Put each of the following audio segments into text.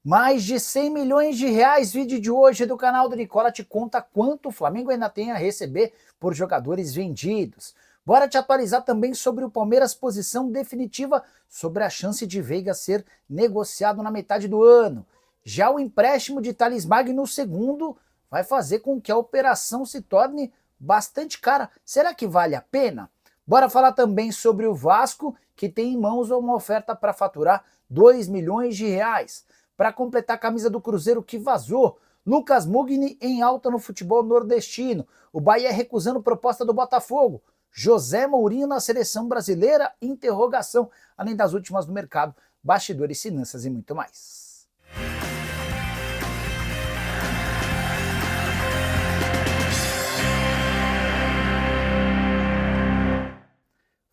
Mais de 100 milhões de reais. Vídeo de hoje do canal do Nicola te conta quanto o Flamengo ainda tem a receber por jogadores vendidos. Bora te atualizar também sobre o Palmeiras, posição definitiva sobre a chance de Veiga ser negociado na metade do ano. Já o empréstimo de Thales Magno segundo vai fazer com que a operação se torne bastante cara. Será que vale a pena? Bora falar também sobre o Vasco, que tem em mãos uma oferta para faturar 2 milhões de reais. Para completar a camisa do Cruzeiro que vazou, Lucas Mugni em alta no futebol nordestino. O Bahia recusando proposta do Botafogo. José Mourinho na seleção brasileira? Interrogação. Além das últimas do mercado, bastidores, finanças e muito mais.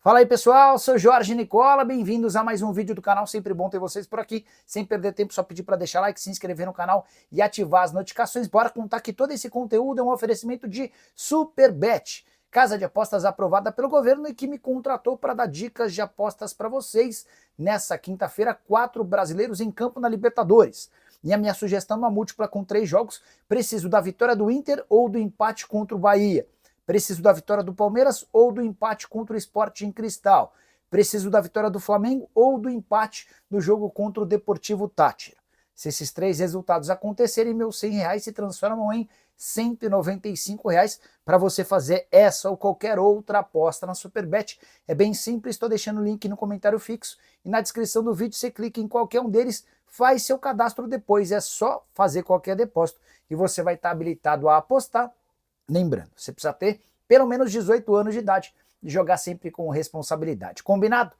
Fala aí pessoal, sou Jorge Nicola, bem-vindos a mais um vídeo do canal, sempre bom ter vocês por aqui, sem perder tempo, só pedir para deixar like, se inscrever no canal e ativar as notificações. Bora contar que todo esse conteúdo é um oferecimento de Superbet, casa de apostas aprovada pelo governo e que me contratou para dar dicas de apostas para vocês. Nessa quinta-feira, 4 brasileiros em campo na Libertadores. E a minha sugestão é uma múltipla com 3 jogos, preciso da vitória do Inter ou do empate contra o Bahia. Preciso da vitória do Palmeiras ou do empate contra o Sporting Cristal. Preciso da vitória do Flamengo ou do empate no jogo contra o Deportivo Táchira. Se esses 3 resultados acontecerem, meus R$100 se transformam em R$195 para você fazer essa ou qualquer outra aposta na Superbet. É bem simples, estou deixando o link no comentário fixo e na descrição do vídeo você clica em qualquer um deles, faz seu cadastro depois, é só fazer qualquer depósito e você vai estar habilitado a apostar. Lembrando, você precisa ter pelo menos 18 anos de idade e jogar sempre com responsabilidade. Combinado?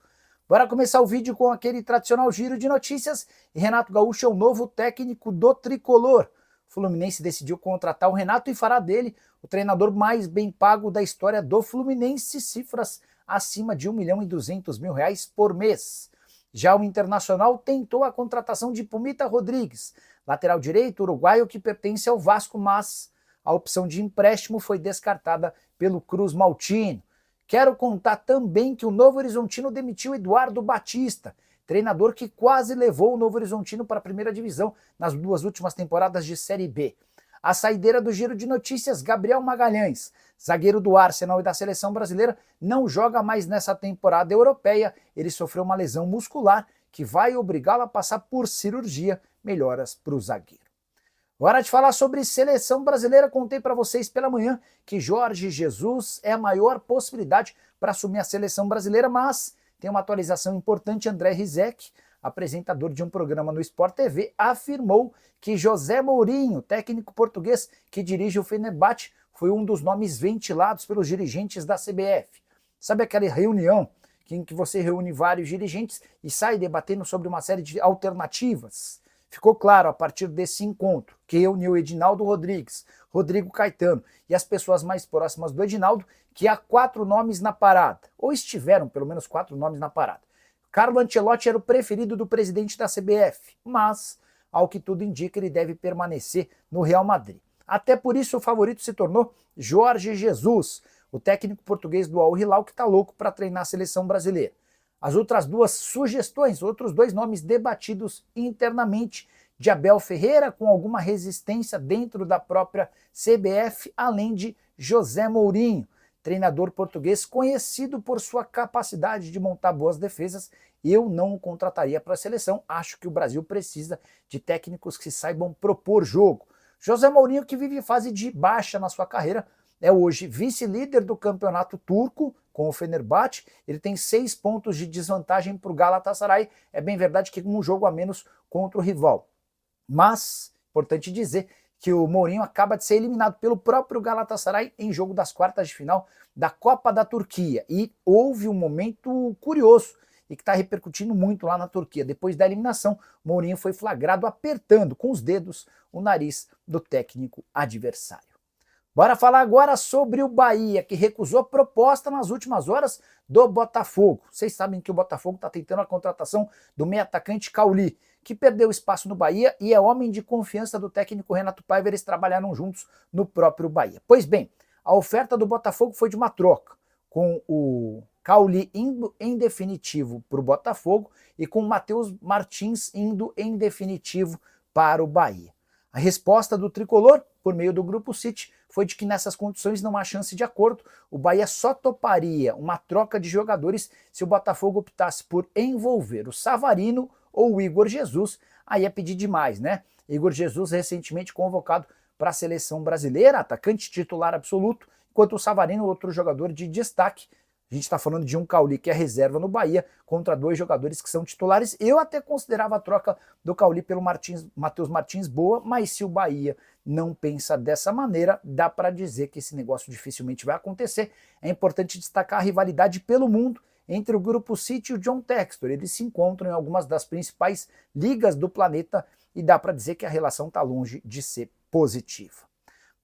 Bora começar o vídeo com aquele tradicional giro de notícias. E Renato Gaúcho é o novo técnico do Tricolor. O Fluminense decidiu contratar o Renato e fará dele o treinador mais bem pago da história do Fluminense, cifras acima de R$1.200.000 por mês. Já o Internacional tentou a contratação de Pumita Rodrigues, lateral direito uruguaio que pertence ao Vasco, mas a opção de empréstimo foi descartada pelo Cruz Maltino. Quero contar também que o Novo Horizontino demitiu Eduardo Batista, treinador que quase levou o Novo Horizontino para a primeira divisão nas 2 últimas temporadas de Série B. A saideira do giro de notícias, Gabriel Magalhães, zagueiro do Arsenal e da seleção brasileira, não joga mais nessa temporada europeia. Ele sofreu uma lesão muscular que vai obrigá-lo a passar por cirurgia. Melhoras para o zagueiro. Hora de falar sobre seleção brasileira. Contei para vocês pela manhã que Jorge Jesus é a maior possibilidade para assumir a seleção brasileira, mas tem uma atualização importante. André Rizek, apresentador de um programa no Sport TV, afirmou que José Mourinho, técnico português que dirige o Fenerbahçe, foi um dos nomes ventilados pelos dirigentes da CBF. Sabe aquela reunião em que você reúne vários dirigentes e sai debatendo sobre uma série de alternativas? Ficou claro a partir desse encontro, que reuniu Edinaldo Rodrigues, Rodrigo Caetano e as pessoas mais próximas do Edinaldo, que há 4 nomes na parada, ou estiveram pelo menos 4 nomes na parada. Carlo Ancelotti era o preferido do presidente da CBF, mas, ao que tudo indica, ele deve permanecer no Real Madrid. Até por isso o favorito se tornou Jorge Jesus, o técnico português do Al Hilal que está louco para treinar a seleção brasileira. As outras 2 sugestões, outros 2 nomes debatidos internamente, de Abel Ferreira, com alguma resistência dentro da própria CBF, além de José Mourinho, treinador português conhecido por sua capacidade de montar boas defesas. Eu não o contrataria para a seleção, acho que o Brasil precisa de técnicos que saibam propor jogo. José Mourinho, que vive fase de baixa na sua carreira, é hoje vice-líder do campeonato turco com o Fenerbahçe. Ele tem 6 pontos de desvantagem para o Galatasaray. É bem verdade que com um jogo a menos contra o rival. Mas, importante dizer que o Mourinho acaba de ser eliminado pelo próprio Galatasaray em jogo das quartas de final da Copa da Turquia. E houve um momento curioso e que está repercutindo muito lá na Turquia. Depois da eliminação, Mourinho foi flagrado apertando com os dedos o nariz do técnico adversário. Bora falar agora sobre o Bahia, que recusou a proposta nas últimas horas do Botafogo. Vocês sabem que o Botafogo está tentando a contratação do meio atacante Cauli, que perdeu espaço no Bahia e é homem de confiança do técnico Renato Paiva. Eles trabalharam juntos no próprio Bahia. Pois bem, a oferta do Botafogo foi de uma troca, com o Cauli indo em definitivo para o Botafogo e com o Matheus Martins indo em definitivo para o Bahia. A resposta do tricolor, por meio do Grupo City, foi de que nessas condições não há chance de acordo. O Bahia só toparia uma troca de jogadores se o Botafogo optasse por envolver o Savarino ou o Igor Jesus. Aí é pedir demais, né? Igor Jesus recentemente convocado para a seleção brasileira, atacante titular absoluto, enquanto o Savarino, outro jogador de destaque. A gente está falando de um Cauli que é reserva no Bahia contra dois jogadores que são titulares. Eu até considerava a troca do Cauli pelo Matheus Martins boa, mas se o Bahia não pensa dessa maneira, dá para dizer que esse negócio dificilmente vai acontecer. É importante destacar a rivalidade pelo mundo entre o Grupo City e o John Textor. Eles se encontram em algumas das principais ligas do planeta e dá para dizer que a relação está longe de ser positiva.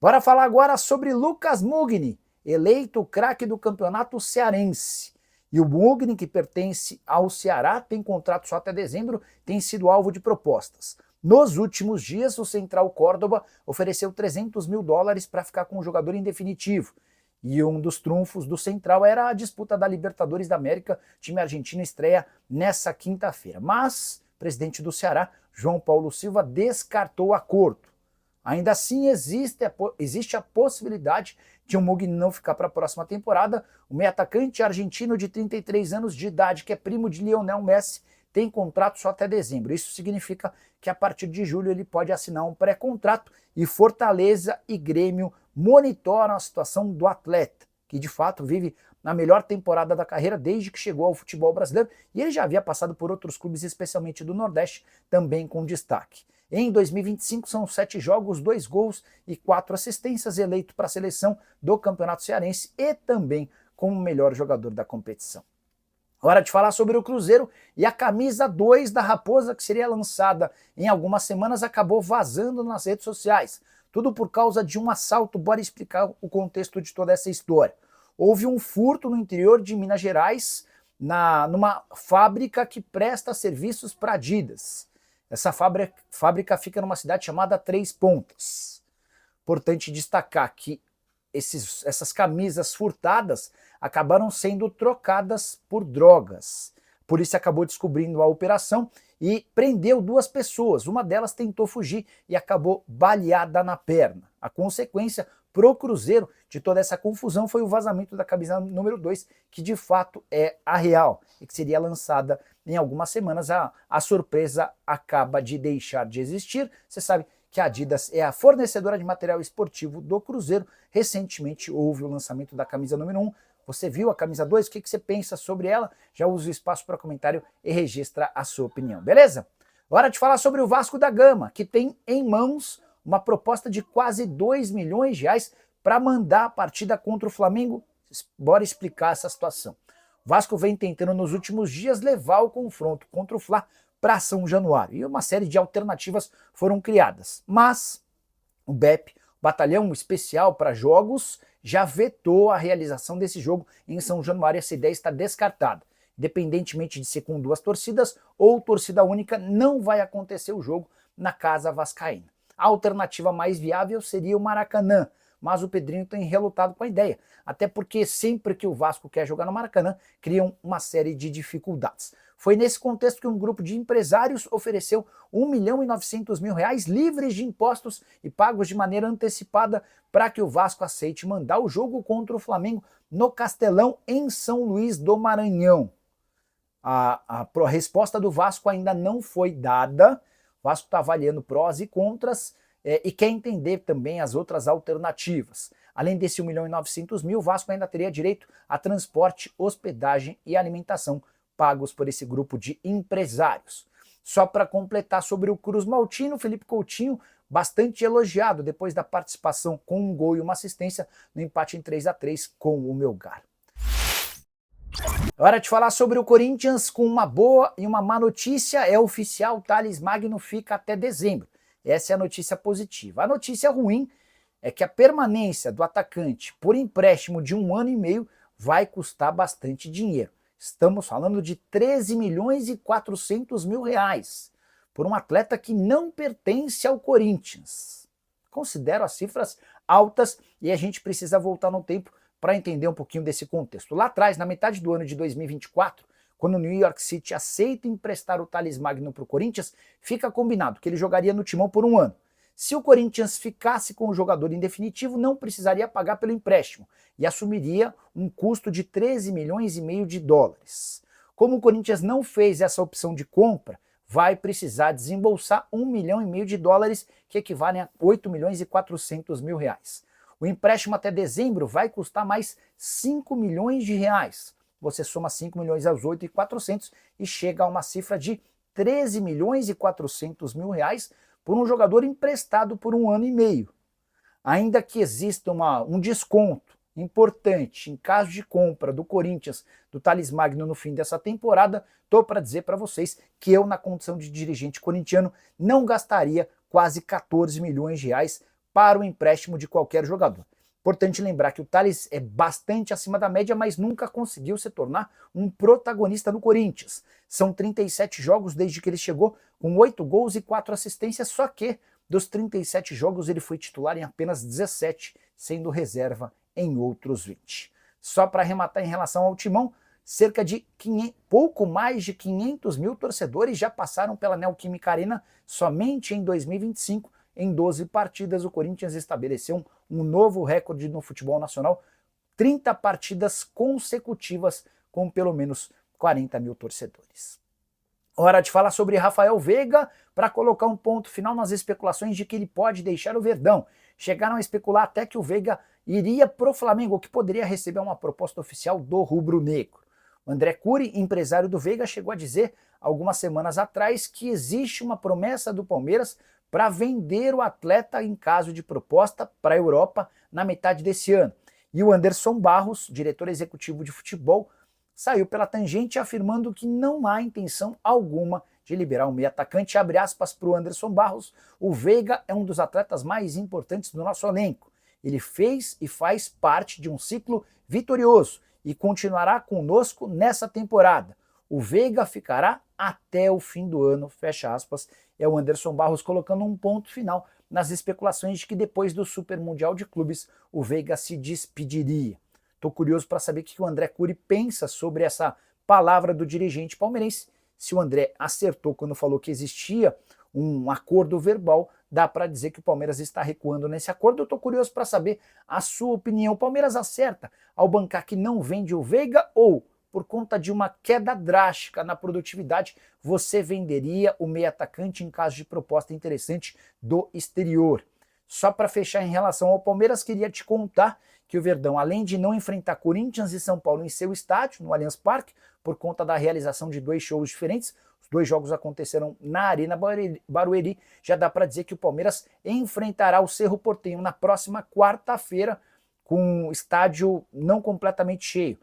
Bora falar agora sobre Lucas Mugni, eleito o craque do campeonato cearense. E o Mugni, que pertence ao Ceará, tem contrato só até dezembro, tem sido alvo de propostas. Nos últimos dias, o Central Córdoba ofereceu $300 mil para ficar com o jogador em definitivo. E um dos trunfos do Central era a disputa da Libertadores da América. O time argentino estreia nessa quinta-feira. Mas o presidente do Ceará, João Paulo Silva, descartou o acordo. Ainda assim, existe a possibilidade de o Mugni não ficar para a próxima temporada. O meio-atacante argentino de 33 anos de idade, que é primo de Lionel Messi, tem contrato só até dezembro. Isso significa que a partir de julho ele pode assinar um pré-contrato e Fortaleza e Grêmio monitoram a situação do atleta, que de fato vive na melhor temporada da carreira desde que chegou ao futebol brasileiro, e ele já havia passado por outros clubes, especialmente do Nordeste, também com destaque. Em 2025 são 7 jogos, 2 gols e 4 assistências, eleito para a seleção do Campeonato Cearense e também como o melhor jogador da competição. Hora de falar sobre o Cruzeiro e a camisa 2 da Raposa, que seria lançada em algumas semanas, acabou vazando nas redes sociais. Tudo por causa de um assalto. Bora explicar o contexto de toda essa história. Houve um furto no interior de Minas Gerais, numa fábrica que presta serviços para Adidas. Essa fábrica fica numa cidade chamada Três Pontas. Importante destacar que essas camisas furtadas acabaram sendo trocadas por drogas. A polícia acabou descobrindo a operação e prendeu 2 pessoas. Uma delas tentou fugir e acabou baleada na perna. A consequência pro Cruzeiro de toda essa confusão foi o vazamento da camisa número 2, que de fato é a real e que seria lançada em algumas semanas. A surpresa acaba de deixar de existir. Você sabe que a Adidas é a fornecedora de material esportivo do Cruzeiro. Recentemente houve o lançamento da camisa número 1. Você viu a camisa 2? O que você pensa sobre ela? Já usa o espaço para comentário e registra a sua opinião, beleza? Hora de falar sobre o Vasco da Gama, que tem em mãos uma proposta de quase R$2 milhões para mandar a partida contra o Flamengo. Bora explicar essa situação. O Vasco vem tentando nos últimos dias levar o confronto contra o Fla para São Januário e uma série de alternativas foram criadas. Mas o BEP, Batalhão Especial para Jogos, já vetou a realização desse jogo em São Januário. Essa ideia está descartada. Independentemente de ser com 2 torcidas ou torcida única, não vai acontecer o jogo na Casa Vascaína. A alternativa mais viável seria o Maracanã, mas o Pedrinho tem relutado com a ideia, até porque sempre que o Vasco quer jogar no Maracanã, criam uma série de dificuldades. Foi nesse contexto que um grupo de empresários ofereceu R$1.900.000 livres de impostos e pagos de maneira antecipada para que o Vasco aceite mandar o jogo contra o Flamengo no Castelão, em São Luís do Maranhão. A resposta do Vasco ainda não foi dada. O Vasco está avaliando prós e contras e quer entender também as outras alternativas. Além desse R$1.900.000, o Vasco ainda teria direito a transporte, hospedagem e alimentação pagos por esse grupo de empresários. Só para completar sobre o Cruz Maltino, Felipe Coutinho, bastante elogiado depois da participação com um gol e uma assistência no empate em 3-3 com o Melgar. Hora de falar sobre o Corinthians com uma boa e uma má notícia. É oficial, Thales Magno fica até dezembro. Essa é a notícia positiva. A notícia ruim é que a permanência do atacante por empréstimo de 1 ano e meio vai custar bastante dinheiro. Estamos falando de R$13.400.000 por um atleta que não pertence ao Corinthians. Considero as cifras altas e a gente precisa voltar no tempo para entender um pouquinho desse contexto. Lá atrás, na metade do ano de 2024, quando o New York City aceita emprestar o Thales Magno para o Corinthians, fica combinado que ele jogaria no Timão por um ano. Se o Corinthians ficasse com o jogador em definitivo, não precisaria pagar pelo empréstimo e assumiria um custo de 13 milhões e meio de dólares. Como o Corinthians não fez essa opção de compra, vai precisar desembolsar 1 milhão e meio de dólares, que equivalem a 8 milhões e 400 mil reais. O empréstimo até dezembro vai custar mais 5 milhões de reais. Você soma 5 milhões aos 8 e 400 e chega a uma cifra de 13 milhões e 400 mil reais por um jogador emprestado por um ano e meio. Ainda que exista um desconto importante em caso de compra do Corinthians do Thales Magno no fim dessa temporada, estou para dizer para vocês que eu, na condição de dirigente corintiano, não gastaria quase 14 milhões de reais para o empréstimo de qualquer jogador. Importante lembrar que o Thales é bastante acima da média, mas nunca conseguiu se tornar um protagonista no Corinthians. São 37 jogos desde que ele chegou, com 8 gols e 4 assistências, só que dos 37 jogos ele foi titular em apenas 17, sendo reserva em outros 20. Só para arrematar em relação ao Timão, pouco mais de 500 mil torcedores já passaram pela Neoquímica Arena somente em 2025. Em 12 partidas, o Corinthians estabeleceu um novo recorde no futebol nacional, 30 partidas consecutivas com pelo menos 40 mil torcedores. Hora de falar sobre Rafael Veiga para colocar um ponto final nas especulações de que ele pode deixar o Verdão. Chegaram a especular até que o Veiga iria pro Flamengo, ou que poderia receber uma proposta oficial do rubro-negro. O André Curi, empresário do Veiga, chegou a dizer algumas semanas atrás que existe uma promessa do Palmeiras para vender o atleta em caso de proposta para a Europa na metade desse ano. E o Anderson Barros, diretor executivo de futebol, saiu pela tangente afirmando que não há intenção alguma de liberar o meio atacante. Abre aspas para o Anderson Barros: o Veiga é um dos atletas mais importantes do nosso elenco. Ele fez e faz parte de um ciclo vitorioso e continuará conosco nessa temporada. O Veiga ficará até o fim do ano, fecha aspas. É o Anderson Barros colocando um ponto final nas especulações de que depois do Super Mundial de Clubes o Veiga se despediria. Estou curioso para saber o que o André Curi pensa sobre essa palavra do dirigente palmeirense. Se o André acertou quando falou que existia um acordo verbal, dá para dizer que o Palmeiras está recuando nesse acordo. Eu estou curioso para saber a sua opinião. O Palmeiras acerta ao bancar que não vende o Veiga, ou por conta de uma queda drástica na produtividade, você venderia o meio atacante em caso de proposta interessante do exterior? Só para fechar em relação ao Palmeiras, queria te contar que o Verdão, além de não enfrentar Corinthians e São Paulo em seu estádio, no Allianz Parque, por conta da realização de 2 shows diferentes, os 2 jogos aconteceram na Arena Barueri, já dá para dizer que o Palmeiras enfrentará o Cerro Porteño na próxima quarta-feira, com o estádio não completamente cheio.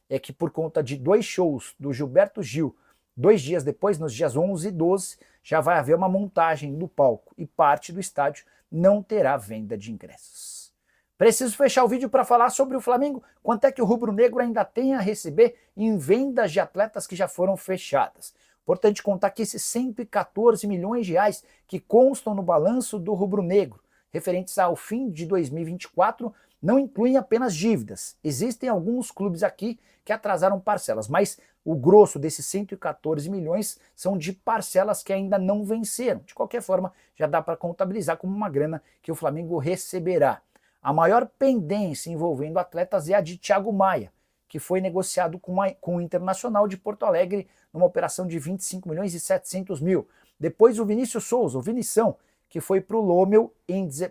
É que por conta de 2 shows do Gilberto Gil, 2 dias depois, nos dias 11 e 12, já vai haver uma montagem do palco e parte do estádio não terá venda de ingressos. Preciso fechar o vídeo para falar sobre o Flamengo. Quanto é que o rubro-negro ainda tem a receber em vendas de atletas que já foram fechadas? Importante contar que esses 114 milhões de reais que constam no balanço do rubro-negro, referentes ao fim de 2024, não incluem apenas dívidas. Existem alguns clubes aqui que atrasaram parcelas, mas o grosso desses 114 milhões são de parcelas que ainda não venceram. De qualquer forma, já dá para contabilizar como uma grana que o Flamengo receberá. A maior pendência envolvendo atletas é a de Thiago Maia, que foi negociado com o Internacional de Porto Alegre numa operação de 25 milhões e 700 mil. Depois o Vinícius Souza, o Vinição, que foi para o Lomel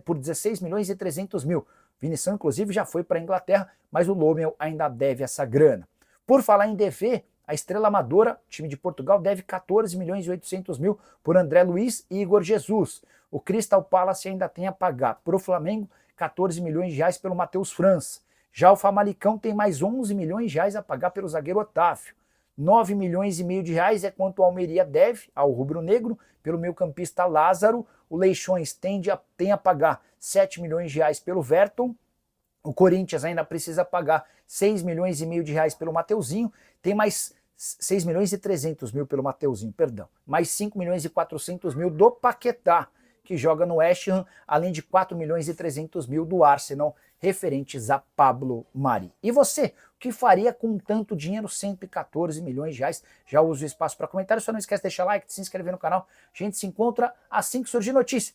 por 16 milhões e 300 mil. Vinição, inclusive, já foi para a Inglaterra, mas o Lomel ainda deve essa grana. Por falar em dever, a Estrela Amadora, time de Portugal, deve 14 milhões e 800 mil por André Luiz e Igor Jesus. O Crystal Palace ainda tem a pagar para o Flamengo 14 milhões de reais pelo Matheus França. Já o Famalicão tem mais 11 milhões de reais a pagar pelo zagueiro Otávio. 9 milhões e meio de reais é quanto o Almeria deve ao rubro-negro pelo meio-campista Lázaro. O Leixões tem a pagar 7 milhões de reais pelo Verton. O Corinthians ainda precisa pagar 6 milhões e meio de reais pelo Mateuzinho. Tem mais 6 milhões e 300 mil pelo Mateuzinho, perdão. Mais 5 milhões e 400 mil do Paquetá, que joga no West Ham, além de 4 milhões e 300 mil do Arsenal, referentes a Pablo Mari. E você, o que faria com tanto dinheiro? 114 milhões de reais. Já uso o espaço para comentário, só não esquece de deixar like, de se inscrever no canal. A gente se encontra assim que surgir notícia.